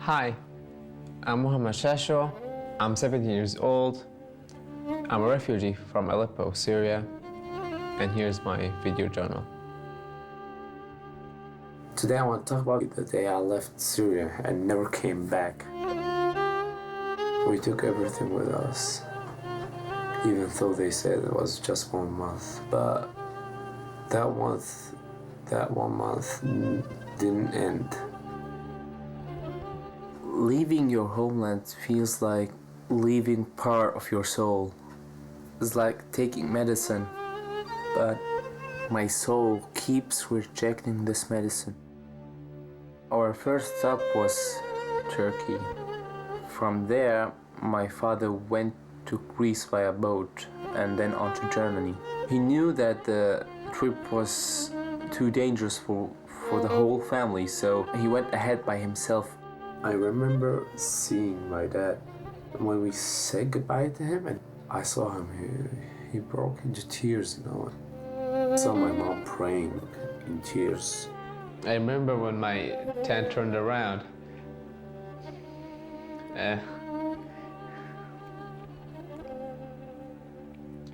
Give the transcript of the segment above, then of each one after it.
Hi, I'm Mohammad Shasho. I'm 17 years old. I'm a refugee from Aleppo, Syria, and here's my video journal. Today I want to talk about the day I left Syria and never came back. We took everything with us, even though they said it was just 1 month. But that 1 month didn't end. Leaving your homeland feels like leaving part of your soul. It's like taking medicine, but my soul keeps rejecting this medicine. Our first stop was Turkey. From there, my father went to Greece via boat and then on to Germany. He knew that the trip was too dangerous for the whole family, so he went ahead by himself. I remember seeing my dad. When we said goodbye to him, and I saw him, he broke into tears, I saw my mom praying in tears. I remember when my tent turned around.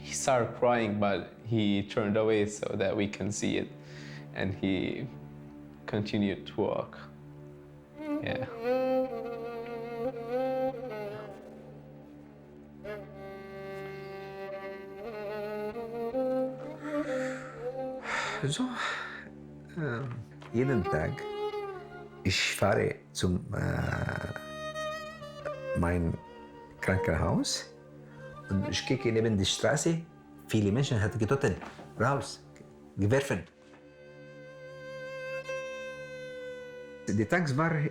He started crying, but he turned away so that we can see it, and he continued to walk. Yeah. So, jeden Tag, ich fahre zum mein Krankenhaus und ich kicke neben die Straße. Viele Menschen hatten getötet, raus, geworfen. Die Tanks waren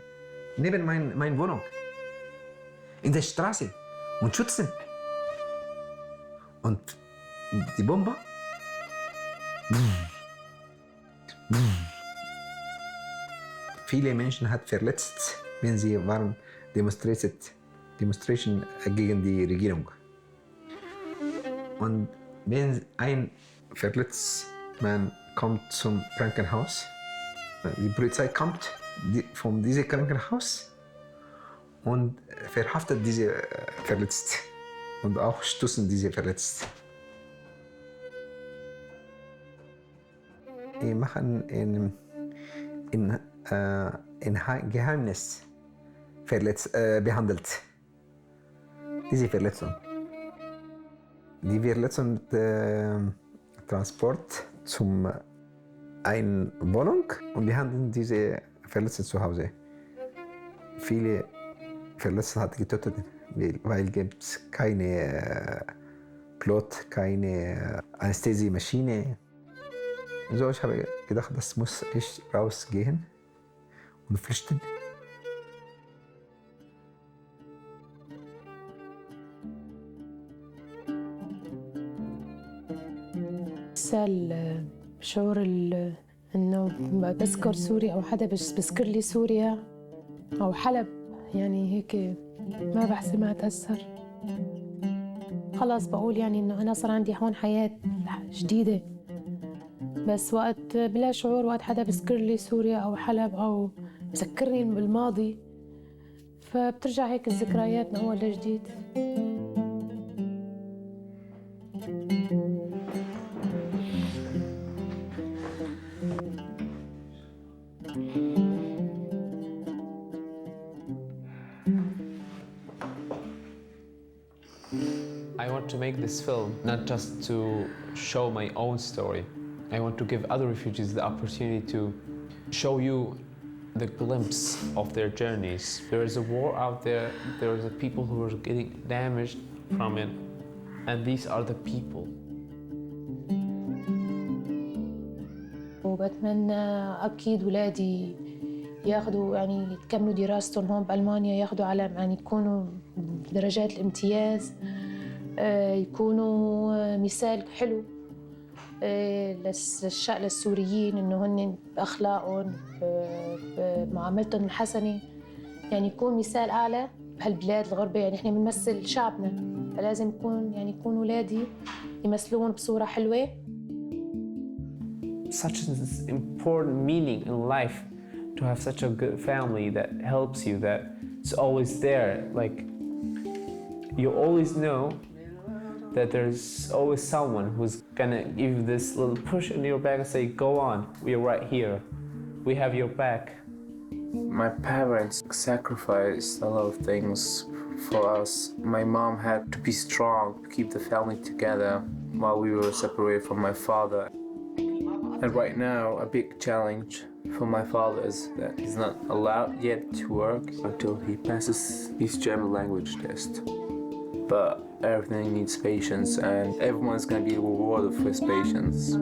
neben meiner Wohnung, in der Straße und schützen. Und die Bombe. Viele Menschen hat verletzt, wenn sie waren Demonstration gegen die Regierung. Und wenn ein verletzter Mann kommt zum Krankenhaus, die Polizei kommt von diesem Krankenhaus und verhaftet diese Verletzten und auch stoßen diese Verletzten. Die machen in Geheimnis behandelt. Diese Verletzung. Die Verletzung Transport zum eine Wohnung und behandeln diese Verletzten zu Hause. Viele Verletzte hat getötet, weil es keine Blut, keine Anästhesiemaschine. So, ich habe gedacht, das muss ich rausgehen und flüchten. شعور انه بذكر سوريا او حدا بذكر لي سوريا او حلب، يعني هيك ما بحسب ما اتاثر. خلاص بقول يعني انه انا صار عندي هون حياه جديده. بس وقت بلا شعور، وقت حدا بذكر لي سوريا أو حلب أو بذكرني بالماضي، فبترجع هيك الذكريات من أول لجديد. I want to make this film not just to show my own story. I want to give other refugees the opportunity to show you the glimpse of their journeys. There is a war out there, there is a people who are getting damaged from it, and these are the people. وبتمنى أكيد ولادي ياخذوا يعني يكملوا دراستهم هون بألمانيا، ياخذوا على يعني يكونوا درجات الامتياز، يكونوا مثال حلو للسوريين، انه هن باخلاقهم بمعاملتهم الحسنه، يعني يكون مثال اعلى بهالبلاد الغربيه. يعني احنا بنمثل شعبنا، فلازم يكون اولادي يمثلون بصوره حلوه. Such an important meaning in life to have such a good family that helps you, that It's always there. Like, you always know that there's always someone who's gonna give you this little push in your back and say, go on, we're right here. We have your back. My parents sacrificed a lot of things for us. My mom had to be strong to keep the family together while we were separated from my father. And right now, a big challenge for my father is that he's not allowed yet to work until he passes his German language test. But everything needs patience, and everyone's gonna be rewarded for his patience.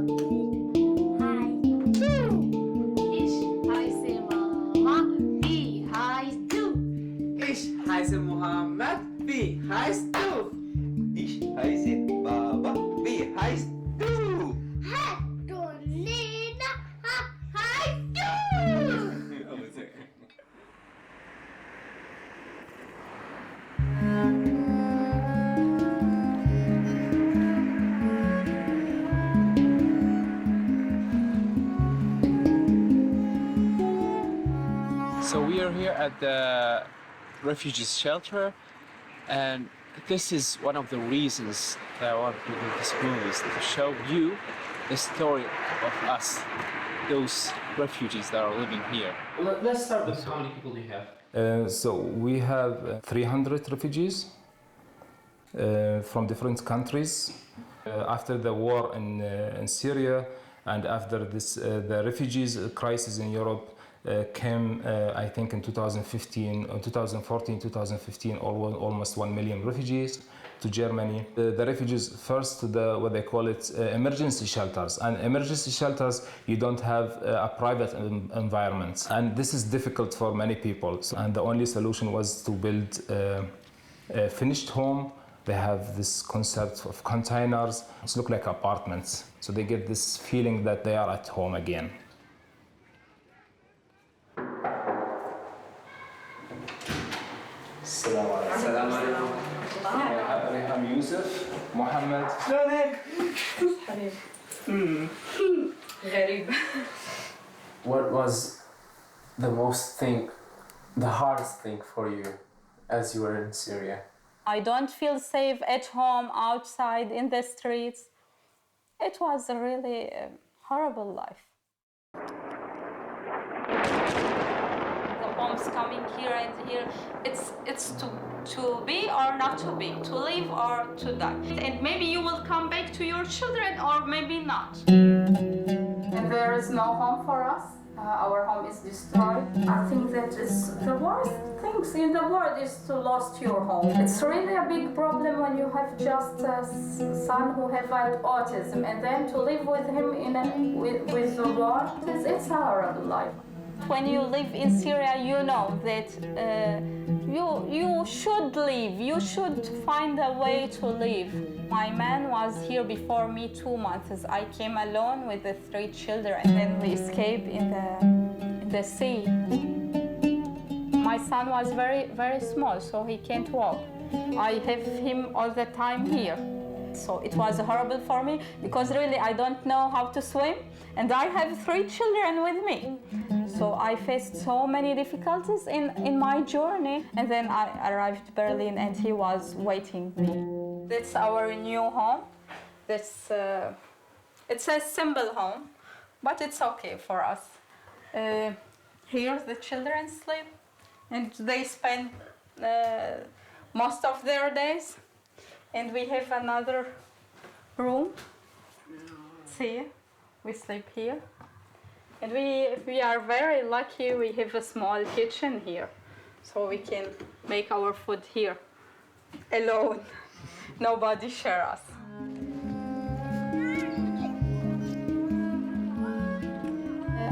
Ich heiße Mohammed, wie heißt du? Ich heiße Baba, wie heißt du? So we are here at the refugee shelter, and this is one of the reasons that I want to do this movie, is to show you the story of us, those refugees that are living here. Let's start with how many people do you have? So we have 300 refugees from different countries. After the war in Syria and after the refugees crisis in Europe came, I think in 2015, 2014, 2015, almost 1 million refugees to Germany. The refugees first to what they call it emergency shelters. And emergency shelters, you don't have a private environment. And this is difficult for many people. And the only solution was to build a finished home. They have this concept of containers. It looks like apartments. So they get this feeling that they are at home again. السلام عليكم. I'm Yusuf, Mohammed. What was the hardest thing for you as you were in Syria? I don't feel safe at home, outside, in the streets. It was a really horrible life. The bombs coming here and here. It's to be or not to be, to live or to die. And maybe you will come back to your children or maybe not. And there is no home for us. Our home is destroyed. I think that is the worst things in the world is to lose your home. It's really a big problem when you have just a son who has autism, and then to live with him with the war, it's a horrible life. When you live in Syria, you know that you should live. You should find a way to live. My man was here before me 2 months. I came alone with the 3 children, and then we escaped in the sea. My son was very, very small, so he can't walk. I have him all the time here. So it was horrible for me because really I don't know how to swim, and I have 3 children with me. So I faced so many difficulties in my journey, and then I arrived in Berlin and he was waiting me. That's our new home. It's a simple home, but it's okay for us. Here the children sleep, and they spend most of their days. And we have another room. See, we sleep here. And we are very lucky we have a small kitchen here. So we can make our food here, alone. Nobody share us.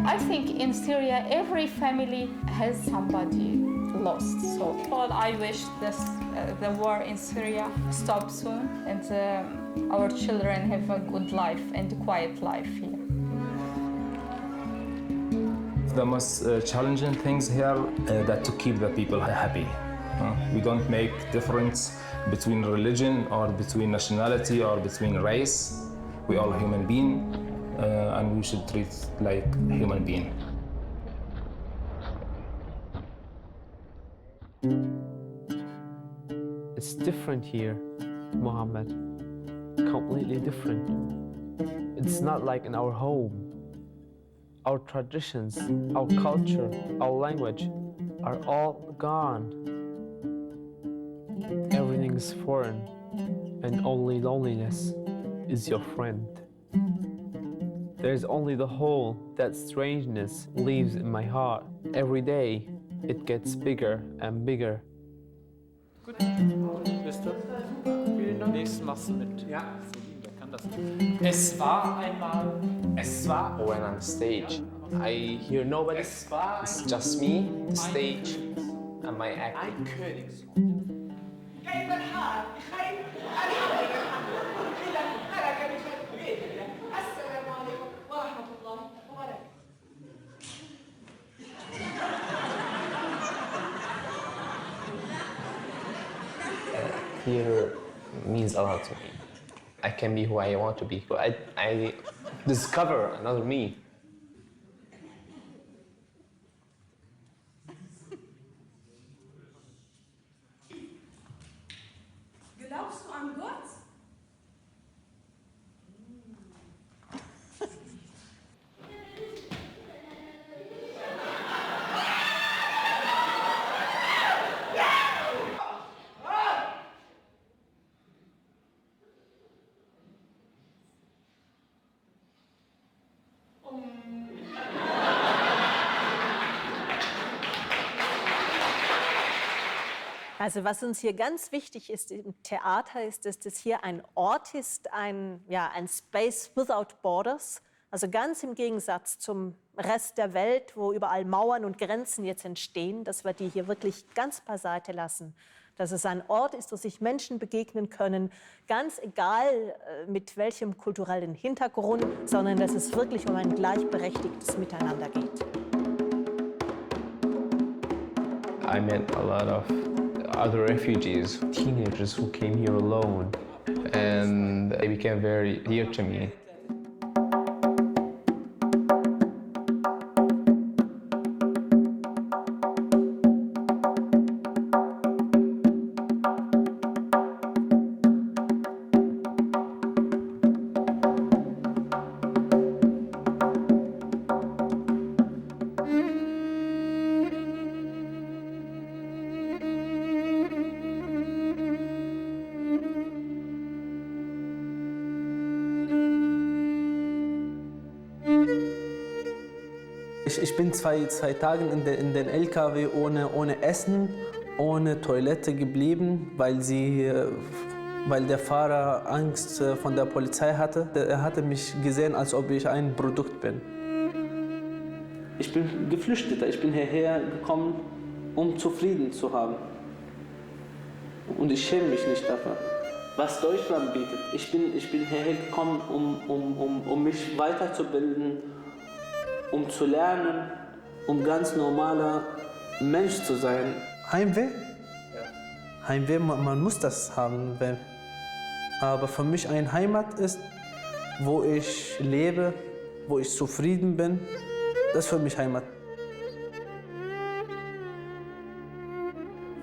I think in Syria, every family has somebody lost. So I wish the war in Syria stop soon, and our children have a good life and a quiet life here. The most challenging things here that to keep the people happy. We don't make difference between religion or between nationality or between race. We all human being, and we should treat like human being. It's different here, Mohammed. Completely different. It's not like in our home. Our traditions, our culture, our language are all gone. Everything is foreign, and only loneliness is your friend. There's only the hole that strangeness leaves in my heart. Every day, it gets bigger and bigger. Gut, wisst ihr? Vielen Dank. Nächstes machst du mit. Ja, wer kann das? Es war einmal. Es war. When I'm on stage, I hear nobody. Es war. It's just me, the stage, and my acting. Ein Königssohn. Theater means a lot to me. I can be who I want to be. I discover another me. Glaubst du an Gott? Also was uns hier ganz wichtig ist im Theater, ist, dass das hier ein Ort ist, ein Space without borders. Also ganz im Gegensatz zum Rest der Welt, wo überall Mauern und Grenzen jetzt entstehen, dass wir die hier wirklich ganz beiseite lassen. Dass es ein Ort ist, wo sich Menschen begegnen können, ganz egal mit welchem kulturellen Hintergrund, sondern dass es wirklich um ein gleichberechtigtes Miteinander geht. I met a lot of other refugees, teenagers who came here alone, and they became very dear to me. Ich bin zwei Tage in den LKW ohne Essen, ohne Toilette geblieben, weil der Fahrer Angst von der Polizei hatte. Er hatte mich gesehen, als ob ich ein Produkt bin. Ich bin Geflüchteter, ich bin hierher gekommen, um Frieden zu haben. Und ich schäme mich nicht dafür, was Deutschland bietet. Ich bin hierher gekommen, um mich weiterzubilden, um zu lernen, um ganz normaler Mensch zu sein. Heimweh? Ja. Heimweh, man muss das haben. Aber für mich eine Heimat ist, wo ich lebe, wo ich zufrieden bin. Das ist für mich Heimat.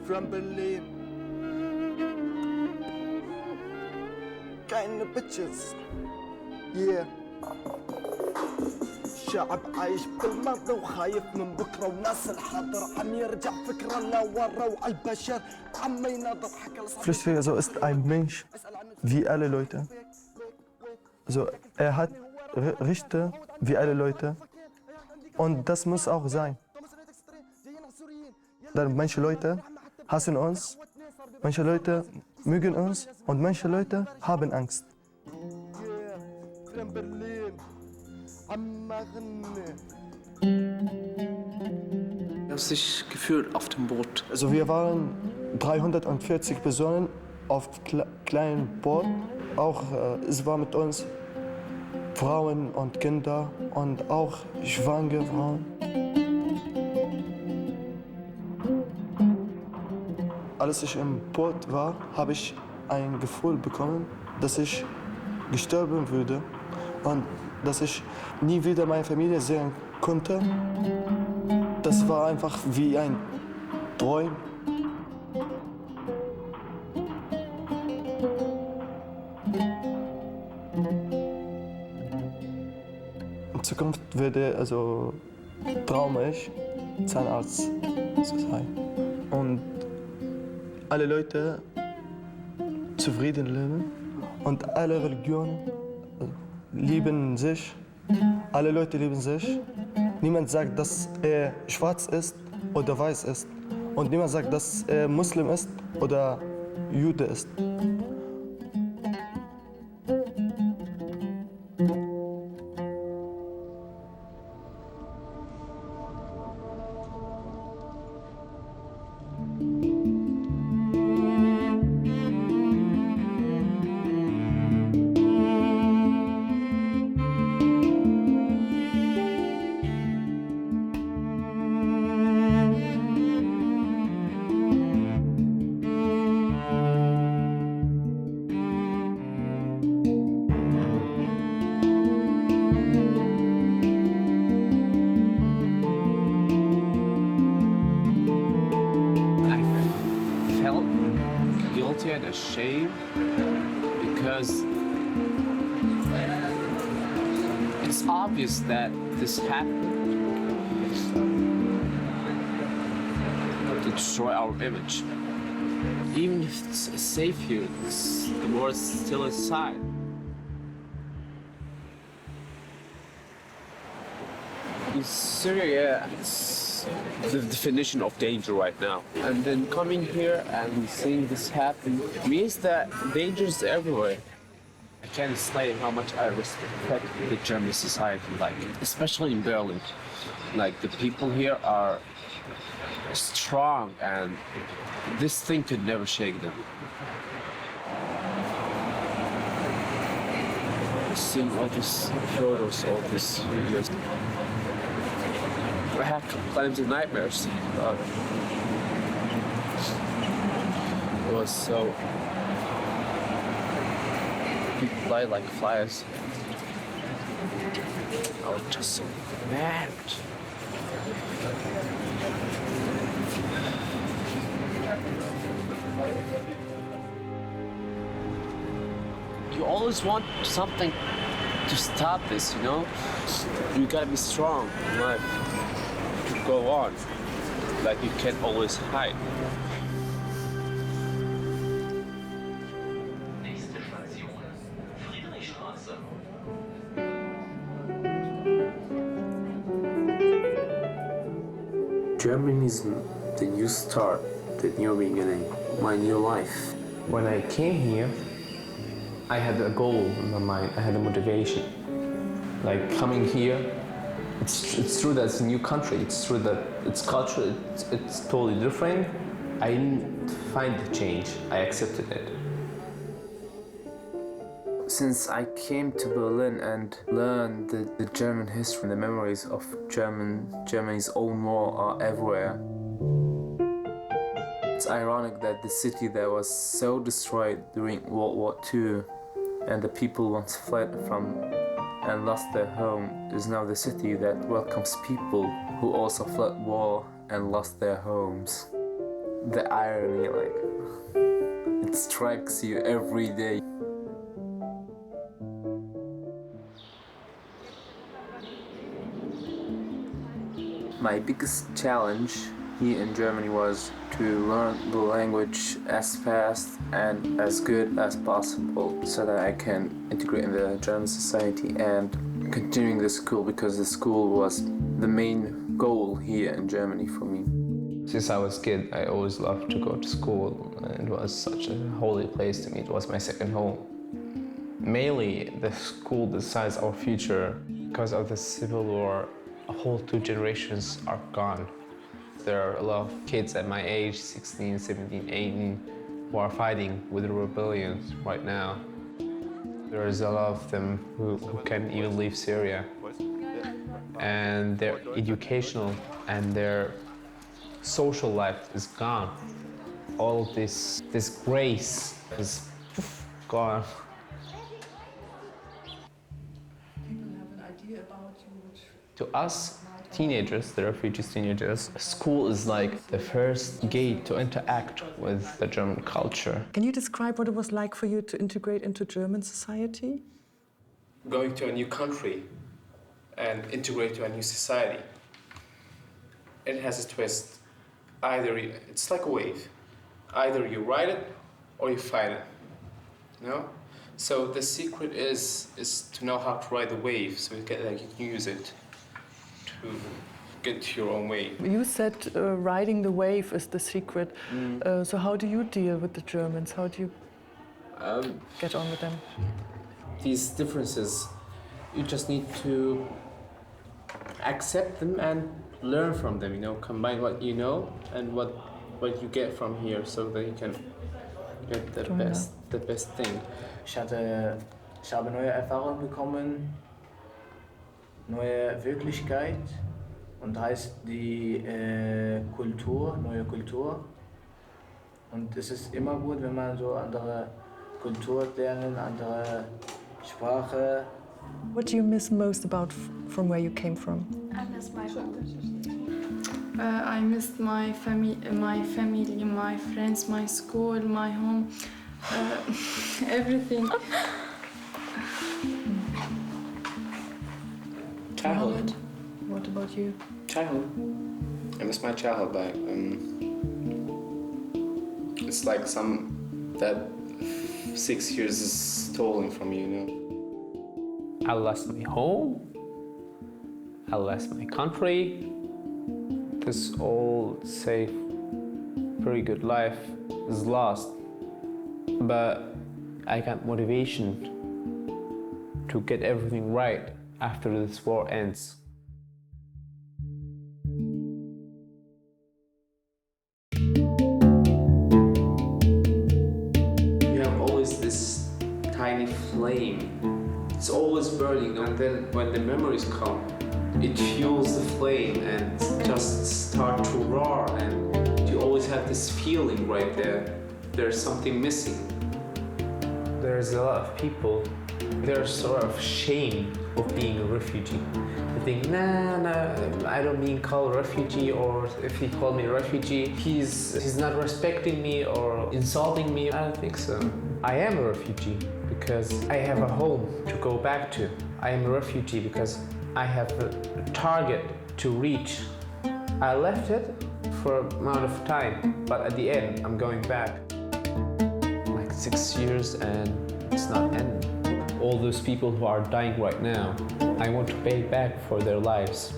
From Berlin. Keine Bitches. Yeah. شعب عايش بالماضي وخايف من بكره وناس الحاضر عم يرجع فكره لورا وعلى البشر عم يناظر حكى Flüchtling also ist ein Mensch wie alle Leute. Also er hat Rechte wie alle Leute und das muss auch sein. Denn manche Leute hassen uns, manche Leute mögen uns und manche Leute haben Angst. Wie hast du dich gefühlt auf dem Boot? Also wir waren 340 Personen auf kleinem Boot. Auch es war mit uns Frauen und Kinder und auch schwangere Frauen. Als ich im Boot war, habe ich ein Gefühl bekommen, dass ich gestorben würde und dass ich nie wieder meine Familie sehen konnte. Das war einfach wie ein Traum. Zukunft würde, also traume ich, Zahnarzt zu sein. Und alle Leute zufrieden leben und alle Religionen lieben sich. Alle Leute lieben sich. Niemand sagt, dass er schwarz ist oder weiß ist. Und niemand sagt, dass er Muslim ist oder Jude ist. And ashamed because it's obvious that this happened to destroy our image. Even if it's safe here, the war is still inside. In Syria, it's the definition of danger right now. And then coming here and seeing this happen means that danger is everywhere. I can't explain how much I respect the German society, like, especially in Berlin. Like, the people here are strong and this thing could never shake them. Seeing all these photos, all these videos, I had complaints and nightmares about it. It was so... people fly like flies. I was just so mad. You always want something to stop this, you know? You gotta be strong in life. Go on, like you can't always hide. Germany is the new start, the new beginning, my new life. When I came here, I had a goal in my mind, I had a motivation. Like coming here, it's true that it's a new country, it's true that its culture, it's totally different. I didn't find the change, I accepted it. Since I came to Berlin and learned the German history, the memories of Germany's own war are everywhere. It's ironic that the city that was so destroyed during World War II and the people once fled from and lost their home is now the city that welcomes people who also fled war and lost their homes. The irony, like, it strikes you every day. My biggest challenge here in Germany was to learn the language as fast and as good as possible so that I can integrate in the German society and continuing the school, because the school was the main goal here in Germany for me. Since I was a kid, I always loved to go to school. It was such a holy place to me. It was my second home. Mainly, the school decides our future. Because of the civil war, a whole 2 generations are gone. There are a lot of kids at my age, 16, 17, 18, who are fighting with the rebellions right now. There is a lot of them who can't even leave Syria. And their educational and their social life is gone. All of this grace is gone. People have an idea about you. To us, teenagers, the refugees teenagers, school is like the first gate to interact with the German culture. Can you describe what it was like for you to integrate into German society? Going to a new country and integrate to a new society. It has a twist. It's like a wave. Either you ride it or you fight it. You know? So the secret is to know how to ride the wave, so you can use it to get to your own way. You said riding the wave is the secret. So how do you deal with the Germans? How do you get on with them? These differences, you just need to accept them and learn from them, you know, combine what you know and what you get from here, so that you can get the best thing. Ich habe neue Erfahrungen bekommen, neue Wirklichkeit und heißt die Kultur, neue Kultur. Und es ist immer gut, wenn man so andere Kultur lernen, andere Sprache. What do you miss most about from where you came from? I miss my home. I missed my family, my friends, my school, my home, everything. Childhood. What about you? Childhood. I miss my childhood back. It's like that 6 years is stolen from you, you know. I lost my home, I lost my country. This old, safe, very good life is lost. But I got motivation to get everything right after this war ends. You have always this tiny flame. It's always burning, and then when the memories come, it fuels the flame and just start to roar, and you always have this feeling right there. There's something missing. There's a lot of people, they're sort of ashamed of being a refugee. They think, nah, I don't mean call refugee, or if he called me a refugee, he's not respecting me or insulting me. I don't think so. I am a refugee because I have a home to go back to. I am a refugee because I have a target to reach. I left it for an amount of time, but at the end, I'm going back. Like 6 years and it's not ending. All those people who are dying right now, I want to pay back for their lives.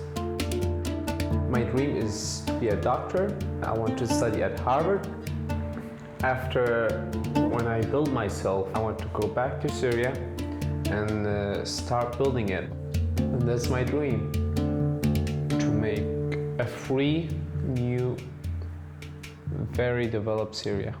My dream is to be a doctor. I want to study at Harvard. When I build myself, I want to go back to Syria and start building it. And that's my dream, to make a free, new, very developed Syria.